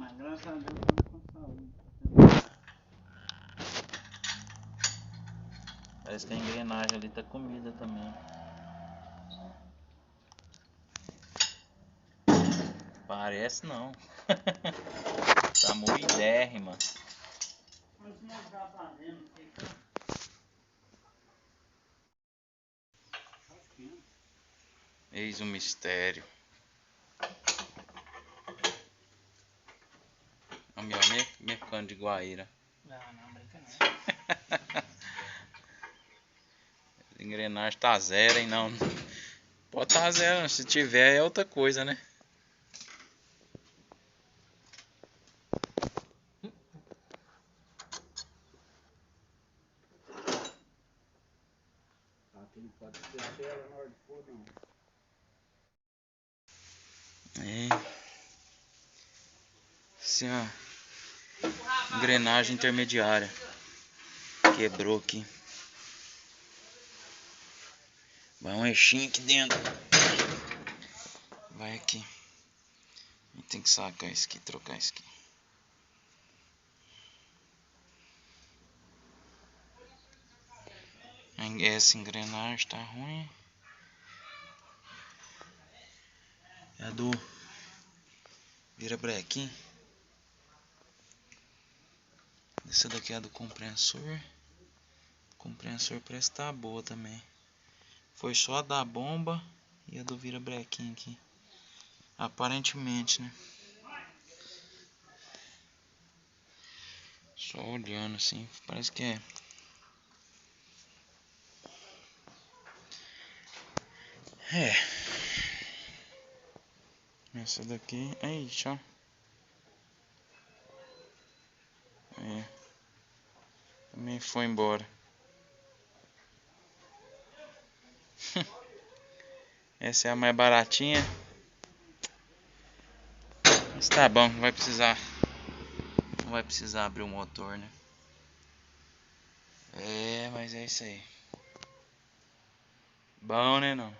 mas graças a Deus tô com saúde. Parece que a engrenagem ali tá comida também. Parece não. Tá moidérrima. Mas se nós tá fazendo, fica. Eis o mistério. A minha cana de guaíra. Não, brinca não. A engrenagem tá zero, hein? Não. Pode tá zero, se tiver é outra coisa, né? Aqui não pode esquecer ela na hora de pôr, não. É. Assim, ó. Engrenagem intermediária. Quebrou aqui. Vai um eixinho aqui dentro. Vai aqui. E tem que sacar isso aqui, trocar isso aqui. Essa engrenagem tá ruim. É a do virabrequim. Essa daqui é a do compressor. O compressor parece que tá boa também. Foi só a da bomba e a do virabrequim aqui. Aparentemente, né? Só olhando assim, parece que é. Essa daqui. Aí, ó. Também foi embora. Essa é a mais baratinha. Mas tá bom, não vai precisar. Não vai precisar abrir o motor, né? É, mas é isso aí. Bom, né não?